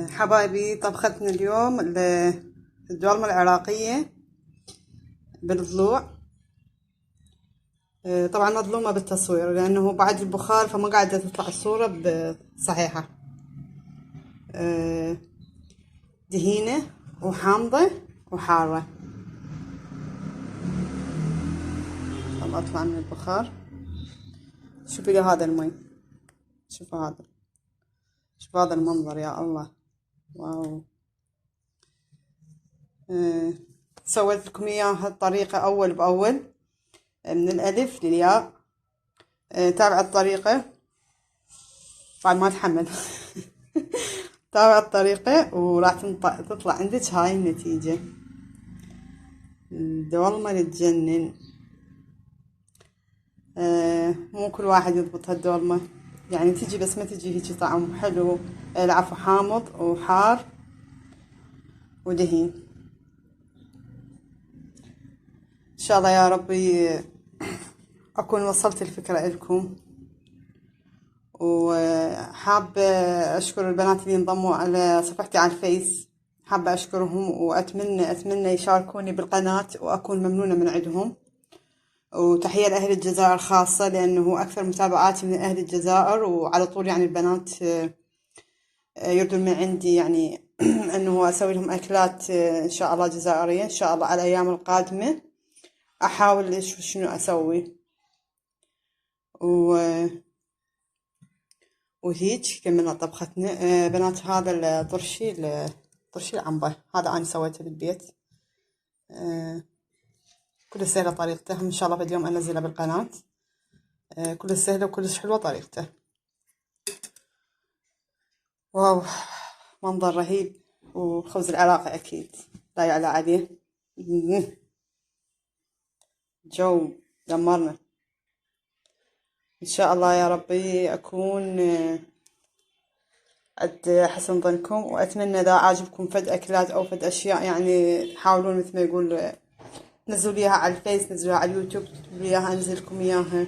حبايبي، طبختنا اليوم الدولمة العراقية بالضلوع. طبعا مظلومة بالتصوير لأنه بعد البخار فما قاعدة تطلع الصورة صحيحة. دهينة وحامضة وحارة. الله أطلع من البخار. شوفي لي هذا المي، شوفوا هذا المنظر، يا الله واو. سويت لكم اياها الطريقة اول باول من الالف للياء. تابع الطريقة بعد ما تحمل. تابع الطريقة وراح تطلع عندك هاي النتيجة. الدولمة اللي تجنن. مو كل واحد يضبط هالدولمة، يعني تجي بس ما تجي هيجي طعم حلو، العفو حامض وحار ودهين. ان شاء الله يا ربي اكون وصلت الفكرة لكم. وحابة اشكر البنات اللي انضموا على صفحتي على الفيس، حابة اشكرهم واتمنى يشاركوني بالقناة واكون ممنونة من عندهم. وتحية لأهل الجزائر خاصة لأنه أكثر متابعاتي من أهل الجزائر، وعلى طول يعني البنات يردون من عندي يعني أنه أسوي لهم أكلات إن شاء الله جزائرية. إن شاء الله على الأيام القادمة أحاول أشوف شنو أسوي. وهيج كملنا طبختنا. بنات هذا طرشي العنبة هذا أنا سويته بالبيت. كل سهلة طريقته، إن شاء الله في اليوم أنزلها بالقناة. كل سهلة وكلش حلوة طريقته. واو، منظر رهيب. وخبز العراقي أكيد لا يعلى عليه. جو دمرنا. إن شاء الله يا ربي أكون قد حسن ظنكم، وأتمنى إذا عاجبكم فد أكلات أو فد أشياء يعني تحاولون مثل ما يقول نزلوا لي إياها على الفيس، نزلوها على اليوتيوب، تكتبوا لي إياها أنزل لكم إياها.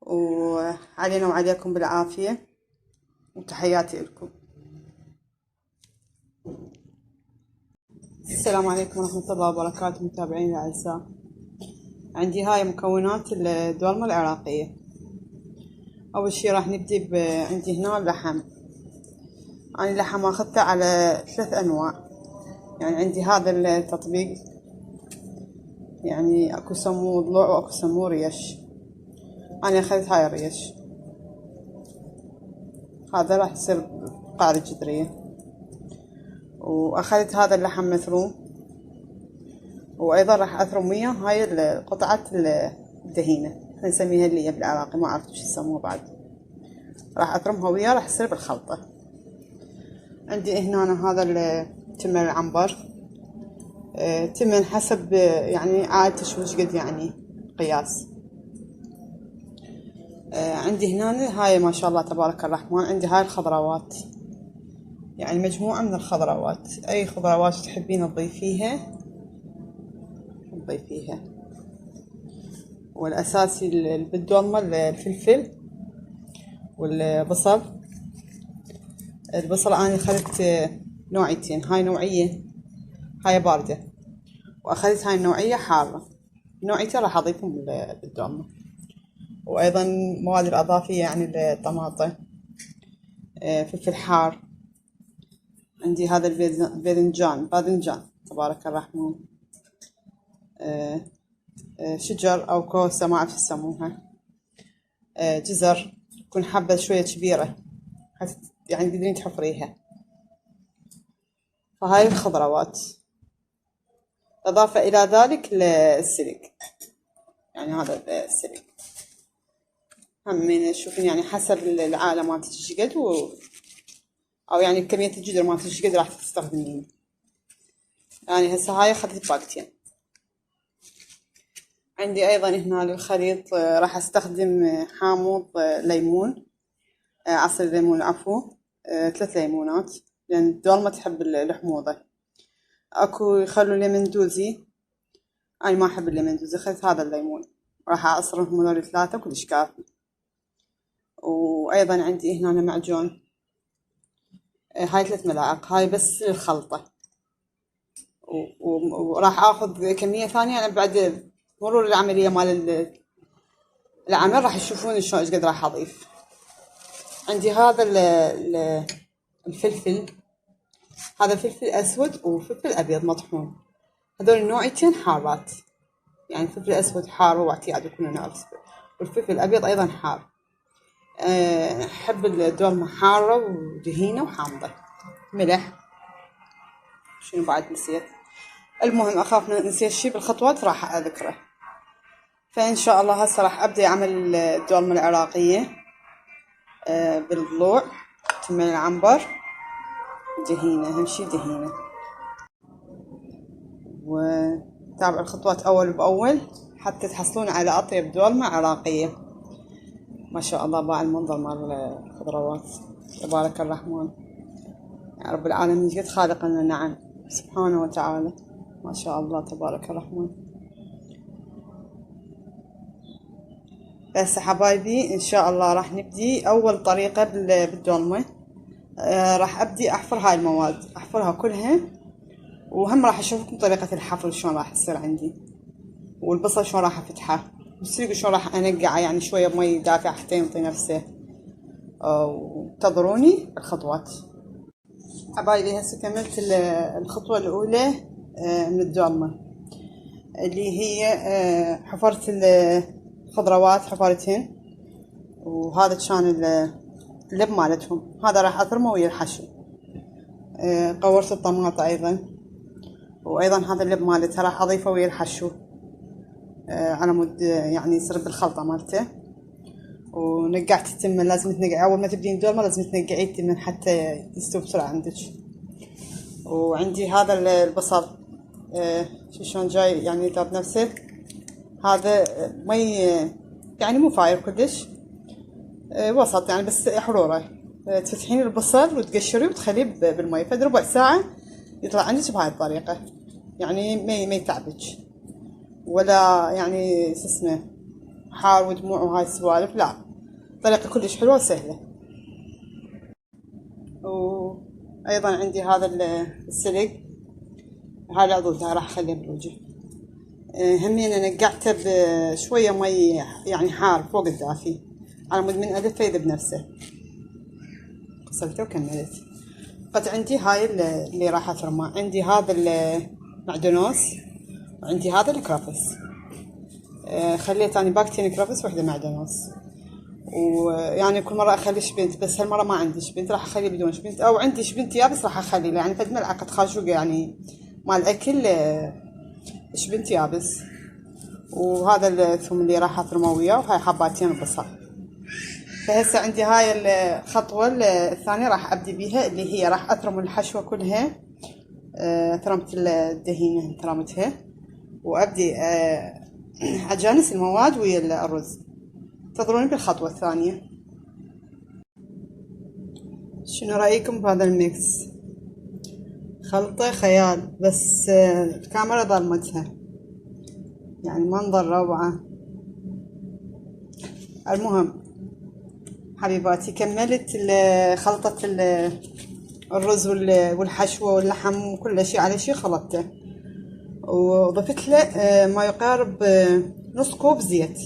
وعلينا وعليكم بالعافية، وتحياتي لكم. السلام عليكم ورحمة الله وبركاته متابعين الأعزاء. عندي هاي مكونات الدولمة العراقية. أول شي راح نبدي عندي هنا اللحم. أنا اللحم أخذته على 3 أنواع، يعني عندي هذا التطبيق، يعني أكو يسموه ضلوع وأكو يسموه ريش. أنا أخذت هاي الريش، هذا راح يصير قاعدة جدرية. وأخذت هذا اللحم مثروم، وأيضا راح أثرم وياه هاي القطعة الدهينة، احنا نسميها اللي بالعراقي، ما أعرف شو يسموها بعد. راح أثرمها وياه، راح يصير بالخلطة. عندي هنا هذا التمن العنبر. تمن حسب يعني عادة شو قد يعني قياس. عندي هنا هاي ما شاء الله تبارك الرحمن، عندي هاي الخضروات، يعني مجموعة من الخضروات، أي خضروات تحبين تضيفيها. والأساسي بالدولمة الفلفل والبصل. البصل أنا أخذت نوعيتين، هاي نوعية هاي باردة، وأخذت هاي النوعية حارة. نوعيتين راح أضيفهم بالدولمة. وأيضا مواد الأضافية يعني الطماطم، فلفل حار. عندي هذا باذنجان تبارك الرحمن. شجر أو كوسة ما أعرف يسموها. جزر، تكون حبة شوية كبيرة يعني تقدرين تحفريها. فهاي الخضروات. إضافة إلى ذلك السلق، يعني هذا السلق هم من شوفين يعني حسب العالة ما تشقد أو يعني كمية الجدر ما تشقد راح تستخدمين. يعني هسه هاي أخذت باكتين. عندي أيضا هنا للخليط راح أستخدم حامض ليمون، عصير ليمون العفو، 3 ليمونات، لأن الدولمة تحب الحموضة. أكو يخلوا ليمندوزي، أنا ما أحب الليمندوزي، أخذت هذا الليمون راح أعصرهم هذول 3 كلش كافي. وأيضا عندي هنا معجون هاي 3 ملاعق، هاي بس للخلطة. وراح اخذ كمية ثانية. انا بعد مرور العملية مال العمل راح تشوفون شلون ايش قد راح اضيف. عندي هذا الفلفل، هذا فلفل اسود وفلفل ابيض مطحون، هذول النوعيتين حارات، يعني الفلفل الاسود حار واعتياد كلنا نعرف، والفلفل الابيض ايضا حار. احب الدولمة حارة ودهينة وحامضة. ملح، شنو بعد نسيت؟ المهم اخاف نسيت شي بالخطوات راح اذكره. فان شاء الله هسه راح ابدا اعمل الدولمة العراقية بالضلوع، تمن العنبر، دهينة، اهم شي دهينة. وتابعوا الخطوات اول باول حتى تحصلون على اطيب دولمة عراقية. ما شاء الله باع المنظر مال الخضروات، تبارك الرحمن يا رب العالمين. قد خالق لنا نعم سبحانه وتعالى، ما شاء الله تبارك الرحمن. بس حبايبي ان شاء الله راح نبدي اول طريقة بالدولمة. راح ابدي احفر هاي المواد، احفرها كلها، وهم راح اشوفكم طريقة الحفر شلون راح تصير عندي، والبصل شلون راح افتحه، والسلق شلون راح انقعه، يعني شوية بمي دافعة حتى ينطي نفسه. وانتظروني الخطوات. حبايبي هسه كملت الخطوة الأولى من الدولمة، اللي هي حفرت الخضروات، حفرتهن، وهذا كان اللب مالتهم، هذا راح أثرمه ويا الحشو. قورت الطماطة أيضا، وأيضا هذا اللب مالتها راح أضيفه ويا الحشو على مود يعني يصير بالخلطة مالته. ونقعت التمن، لازم تنقعي أول ما تبدين الدولمة، لازم تنقعي التمن حتى يستوي بسرعة عندك. وعندي هذا البصل شلون جاي يعني يطاب نفسه، هذا مي يعني مو فاير كلش، وسط يعني بس حروره. تفتحين البصل وتقشريه وتخليه بالمي فد ربع ساعة، يطلع عندك بهاي الطريقة، يعني ما يتعبك ولا يعني اسمه حار ودموع وهاي السوالف، لا، طريقة كلش حلوة وسهلة. وأيضا عندي هذا السلق، هاي العضوتها راح أخليها بالوجه. همين أنا نقعته بشوية مي يعني حار فوق الدافي، على مود من ألفه يذب نفسه. غسلته وكملت. قد عندي هاي اللي راح أثرمه، عندي هذا المعدنوس، وعندي هذا الكرفس. خليت أنا باكتين كرفس وحدة معدنوس، ويعني كل مرة أخلي شبنت، بس هالمرة ما عندي شبنت، راح أخلي بدون شبنت، أو عندي شبنت يابس راح أخلي له يعني فد ملعقة خاشوقة يعني مال أكل شبنت يابس. وهذا الثوم اللي راح أثرمه وياه، وهاي حباتين بصل. فهسه عندي هاي الخطوة الثانية راح أبدي بيها، اللي هي راح أثرم الحشوة كلها. ثرمت الدهينة ثرمتها، وأبدي أجانس المواد ويا الرز. انتظروني بالخطوة الثانية. شنو رأيكم بهذا الميكس؟ خلطة خيال، بس الكاميرا ظلمتها، يعني منظر روعة. المهم حبيباتي كملت خلطة الرز والحشوة واللحم وكل شيء على شيء خلطته، وضفت له ما يقارب نص كوب زيت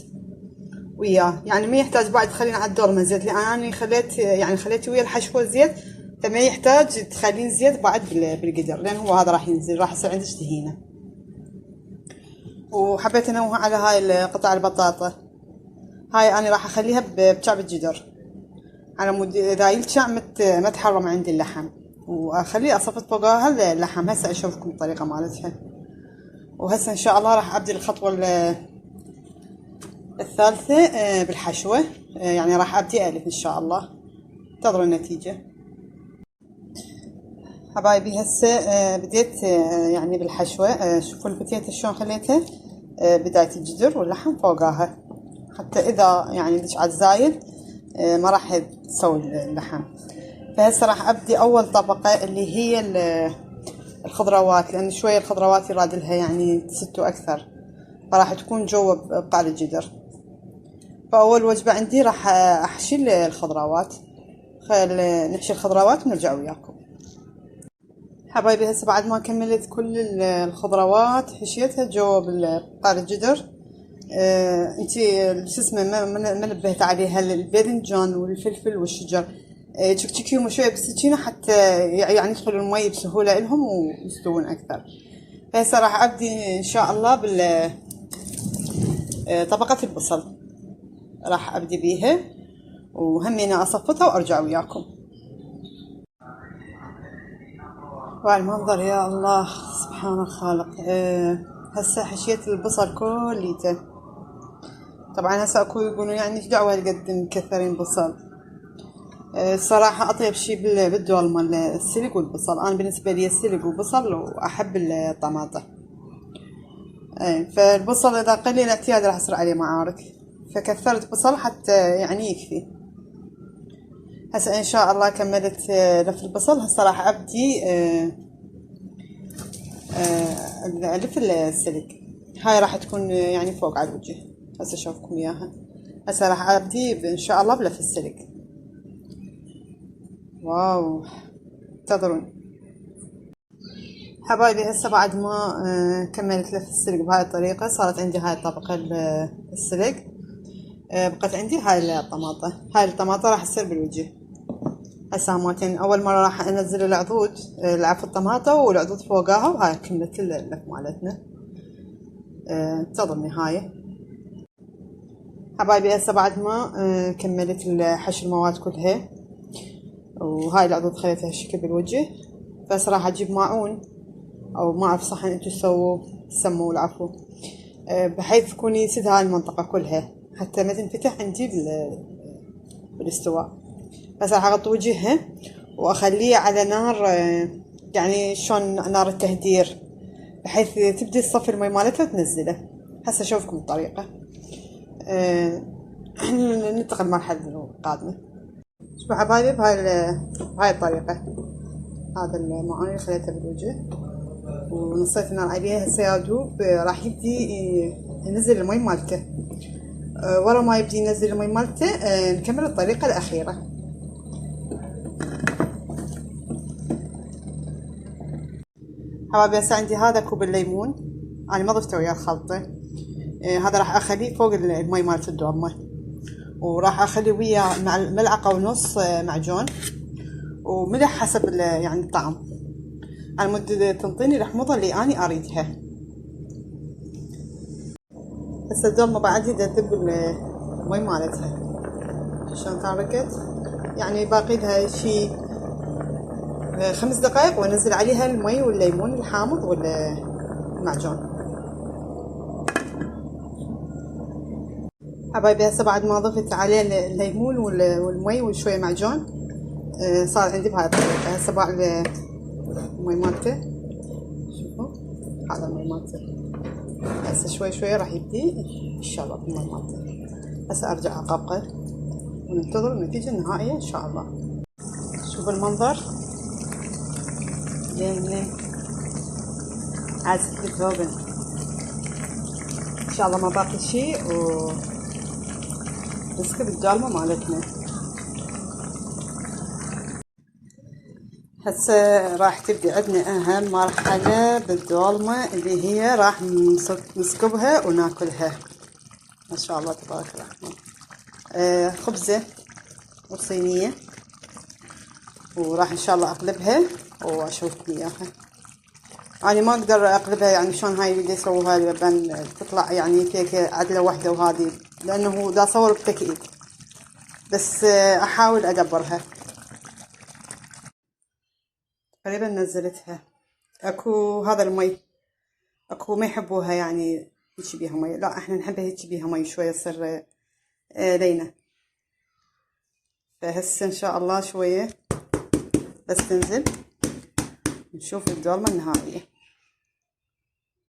وياه، يعني ما يحتاج بعد تخلين على الدولمة زيت، لأن أنا خليت ويا الحشوة زيت، فما يحتاج تخلين زيت بعد بالقدر، لأن هو هذا راح ينزل، راح يصير عندك دهينة. وحبيت انوه على هاي قطع البطاطا، هاي انا راح اخليها بكعب الجدر، على مود اذا يلشع ما تحرم عندي اللحم، واخليه اصفط فوقها اللحم. هسه اشوفكم الطريقة مالتها. وهسه ان شاء الله راح ابدي الخطوة الثالثة بالحشوة، يعني راح ابدي الف ان شاء الله. انتظروا النتيجة حبايبي. هسه بديت يعني بالحشوة. شوفوا البتيتة شلون خليتها بداية الجدر واللحم فوقها، حتى اذا يعني ليش عاد زايد ما راح تسوي اللحم. فهسه راح ابدي اول طبقة اللي هي الخضروات، لان شوية الخضروات يراد لها يعني 6 اكثر، فراح تكون جوا بقعر الجدر. فاول وجبة عندي راح احشي الخضروات. خل نحشي الخضروات ونرجع وياكم. حبايبي هسه بعد ما كملت كل الخضروات حشيتها جو بالقار الجدر. انتي شو اسمه ما نبهت عليها الباذنجان والفلفل والشجر. تشكيهم شويه بالسكينه حتى يعني يدخلوا المي بسهوله لهم ويستوون اكثر. فهسه راح ابدي ان شاء الله بال طبقه البصل، راح ابدي بيها وهميني اصفتها وارجع وياكم. والمنظر يا الله سبحان الخالق. هسه حشيت البصل كليته. طبعا هسه اكو يقولون يعني ايش دعوه هالقد مكثرين بصل. الصراحه اطيب شي بالدولمه السلق والبصل. انا بالنسبه لي السلق والبصل واحب الطماطه. فالبصل اذا قليل اعتياد راح يصير عليه معارك، فكثرت بصل حتى يعني يكفي. هسه ان شاء الله كملت لف البصل. هسه راح ابدي الف السلق. هاي راح تكون يعني فوق على الوجه. هسه اشوفكم اياها. هسه راح ابدي ان شاء الله بلف السلق. واو انتظرون حبايبي. هسه بعد ما كملت لف السلق بهاي الطريقة صارت عندي هاي الطبقة السلق. بقت عندي هاي الطماطة. هاي الطماطة راح تصير بالوجه. هسه مرتين. اول مرة راح انزل العضود العفو الطماطة والعضود فوقها، وهاي كملت اللف مالتنا. انتظرني هاي حبايبي. هسه بعد ما كملت حشو المواد كلها وهاي العضود خليتها هالشكل بالوجه، بس راح اجيب ماعون او ما اعرف صحن انتو تسموه العفو، بحيث تكون يسد هاي المنطقة كلها حتى ما تنفتح عندي بالاستواء. بس راح اغطي وجهها واخليه على نار يعني شلون نار التهدير، بحيث تبدي تصفي المي مالتها وتنزله. هسه اشوفكم الطريقة. ننتقل للمرحلة القادمة. شوفوا حبايبي بهاي الطريقة. هذا المعون اللي خليته بالوجه ونصيت النار عليه. هسه يا دوب راح يبدي ينزل المي مالته. ورا ما يبدي ينزل المي مالته نكمل الطريقة الأخيرة. حبايبي هسه عندي هذا كوب الليمون، أنا ما ضفته ويا الخلطة. هذا راح أخليه فوق المي مالت الدورمة، وراح أخليه ويا مع ملعقة ونص معجون وملح حسب يعني الطعم، على مود تنطيني الحموضة اللي أنا أريدها. هسه الدولمة بعد يدذب المي مالتها شلون طارقت، يعني باقي لها شي 5 دقايق وانزل عليها المي والليمون الحامض والمعجون. حبايبي هسه بعد ما ضفت عليه الليمون والمي وشوية معجون صار عندي بهاي الطريقة. هسه بعد المي مالته، شوفوا هذا المي مالته. هسه شوي شوي راح يبدي يشرب المي مالته. هسه ارجع اقبقه وننتظر النتيجة النهائية ان شاء الله. شوفوا المنظر زين عازف الذوبن ان شاء الله. ما باقي شيء ونسكب الدولمة مالتنا. هسه راح تبدي عندنا اهم مرحلة بالدولمة اللي هي راح نسكبها وناكلها. ما شاء الله تبارك الرحمن. خبزة وصينية، وراح ان شاء الله اقلبها واشوفكم اياها. انا ما اقدر اقلبها يعني شلون هاي اللي يسووها لبن تطلع يعني كيكة عدلة واحدة وهذه، لانه دا صور بتكئيد، بس احاول ادبرها. تقريبا نزلتها. اكو هذا المي، اكو ما يحبوها يعني هيك بيها مي، لا احنا نحبها هيك بيها مي شوية تصير لينة. فهسه ان شاء الله شوية بس تنزل نشوف الدولمة النهائية.